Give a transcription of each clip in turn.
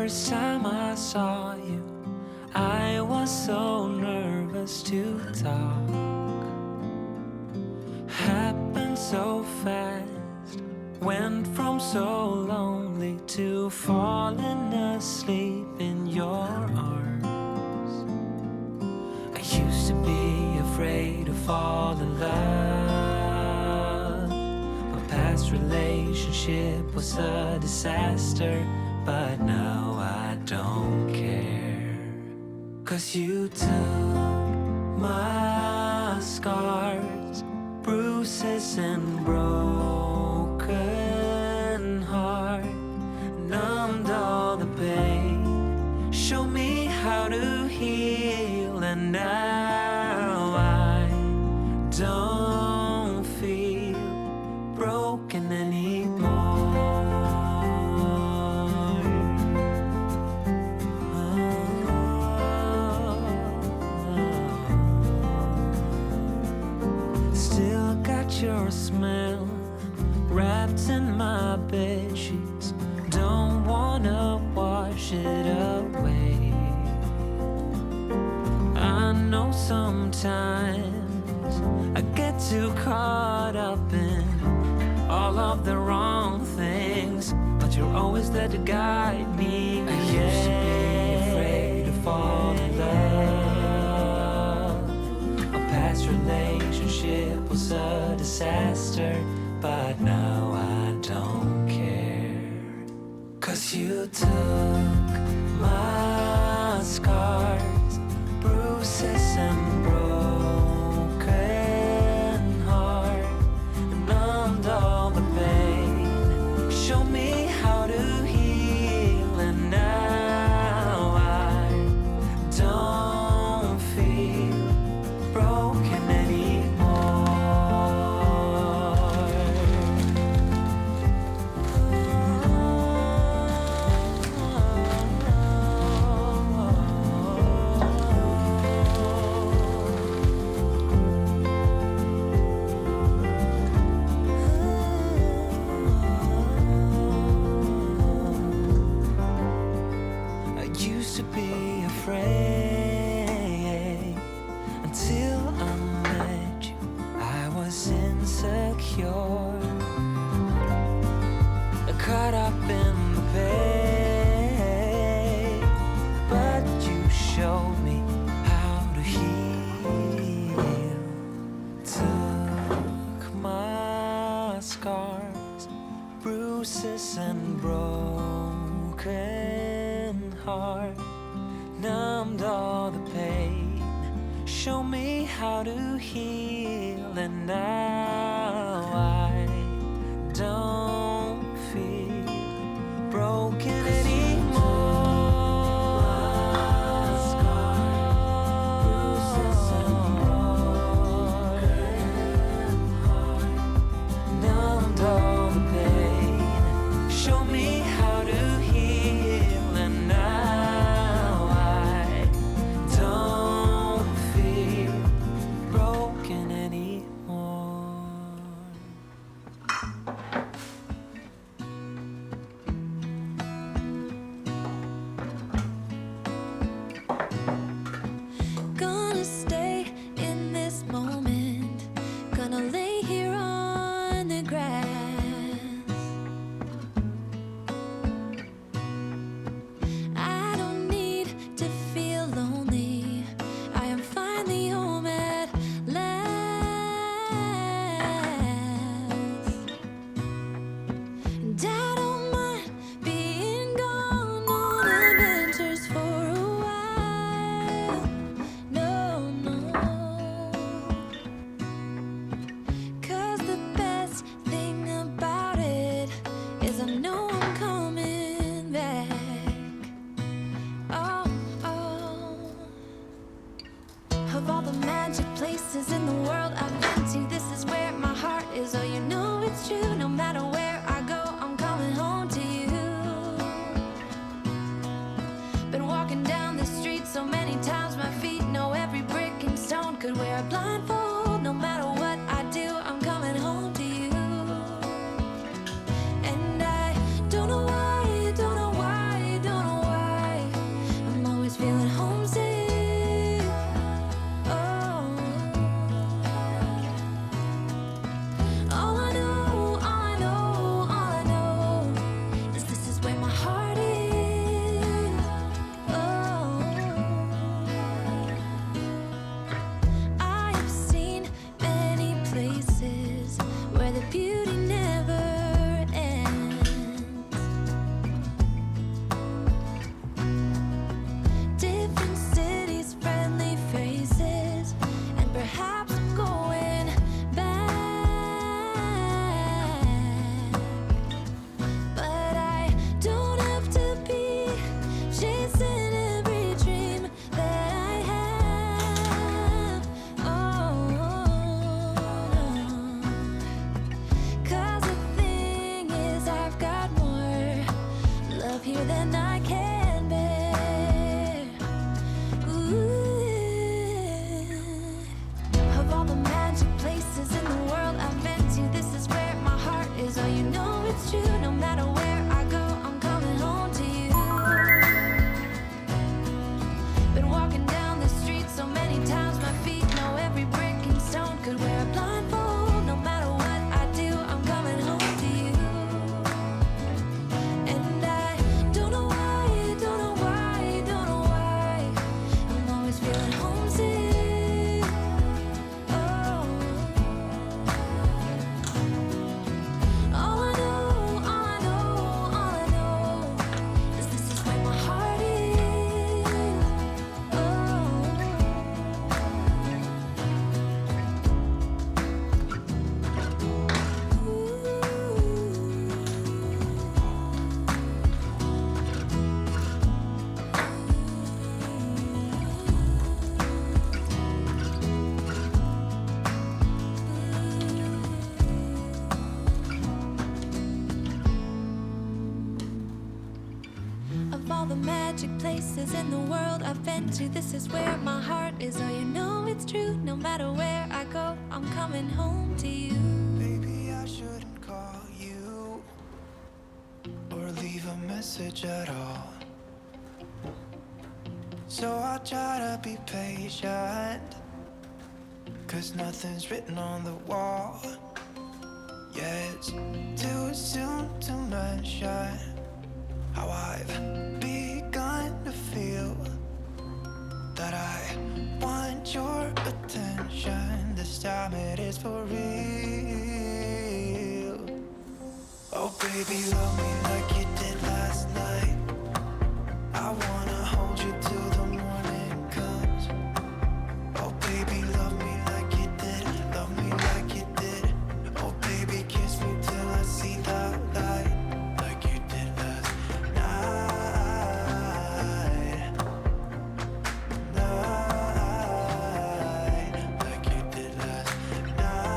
first time I saw you, I was so nervous to talk. Happened so fast, went from so lonely to falling asleep in your arms. I used to be afraid to fall in love. My past relationship was a disaster, but now I don't care. 'Cause you took my scars, bruises and broken heart, numbed all the pain, show me how to heal, and now I don't feel broken anymore. Still got your smell wrapped in my bed sheets, don't wanna wash it away. I know sometimes I get too caught up in all of the wrong things, but you're always there to guide me. I used to be afraid to fall in love. A past relationship was a disaster, but now I don't care. 'Cause you took my scars, bruises and broken heart, numbed all the pain, show me how to heal, and now I don't feel broken anymore. I used to be afraid until I met you. I was insecure, caught up in the pain, but you showed me how to heal. Took my scars, bruises and broken heart, numbed all the pain, show me how to heal, and now I don't feel broken anymore. Numbed all the pain, show me how to heal, and now I don't feel broken anymore. Gonna stay in this moment, gonna lay here on the grass. I don't need to feel lonely, I am finally home at last. And I don't mind being gone on adventures for a while. No, no. 'Cause the best thing about it is I know I'm coming back. Oh, oh. Of all the magic places in the world I've been to, this is where my heart is. Oh, you know it's true. No matter where I go, I'm coming home to you. Been walking down the street so many times, my feet know every brick and stone. Could wear a blindfold, no matter what I do, I'm coming home to you. And I don't know why, don't know why, don't know why magic places in the world I've been to. This is where my heart is. Oh, you know it's true. No matter where I go, I'm coming home to you. Maybe I shouldn't call you or leave a message at all. So I'll try to be patient, 'cause nothing's written on the wall. Yeah, it's too soon to mention how I've begun to feel that I want your attention. This time it is for real. Oh baby, love me like you did last night. I wanna hold you till the morning comes. Oh baby, love me like you did. Love me like you did. Oh baby, kiss me till I see the light, like you did last night. Like you did last night.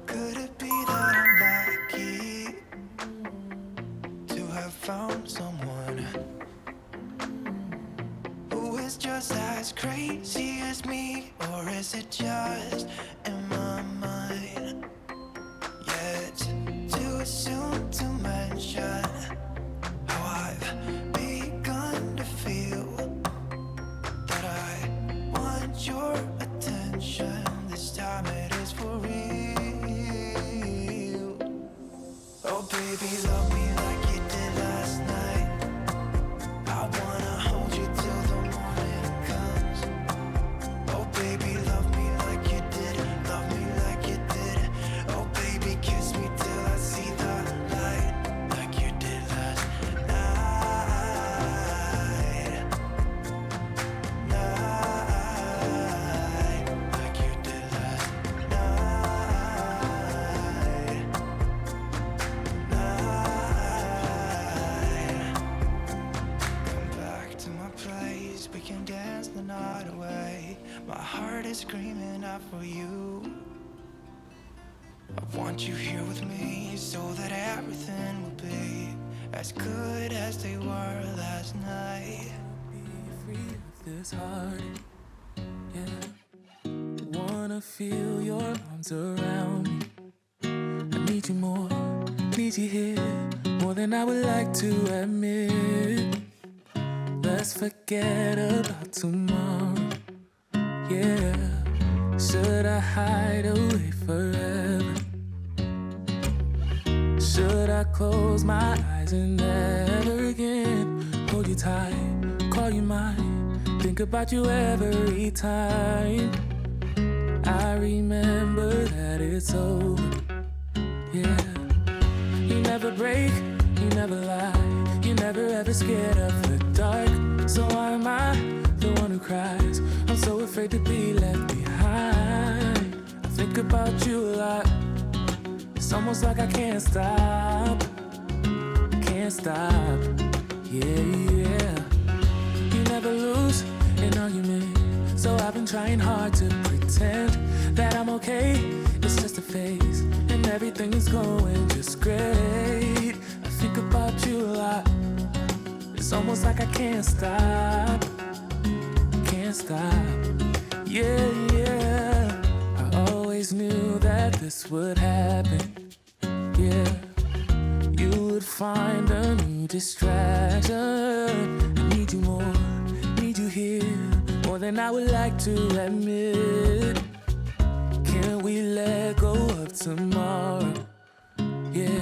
Could it be that I'm lucky to have found someone who is just as crazy as me? Or is it just in my mind? Yeah, it's too soon to mention how I've begun to feel that I want your attention. This time it is for real. Oh baby, love me like you did last night. I wanna hold you till the morning comes. Oh baby, love me like you did. Love me like you did. Oh baby, kiss me till I see the light, like you did last night. Like you did last night. Come back to my place, we can dance the night away. My heart is screaming out for you. I want you here with me so that everything will be as good as they were last night. Be free of this heart, yeah. Wanna feel your arms around me. I need you more, need you here, more than I would like to admit. Let's forget about tomorrow, yeah. Should I hide away forever? Should I close my eyes and never again hold you tight, call you mine, think about you every time? I remember that it's over, yeah. You never break, you never lie, you never ever scared of the dark. So why am I the one who cries? I'm so afraid to be left behind. I think about you a lot. It's almost like I can't stop, yeah, yeah. You never lose an argument, so I've been trying hard to pretend that I'm okay. It's just a phase, and everything is going just great. I think about you a lot. It's almost like I can't stop, yeah, yeah. I always knew that this would happen, yeah. You would find a new distraction. I need you more, need you here, more than I would like to admit. Can we let go of tomorrow, yeah.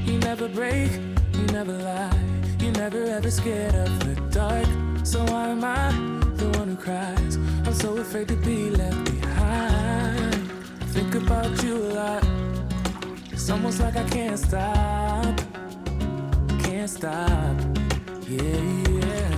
You never break, you never lie, you never ever scared of the dark. So why am I the one who cries? I'm so afraid to be left behind. I think about you a lot. It's almost like I can't stop, yeah, yeah.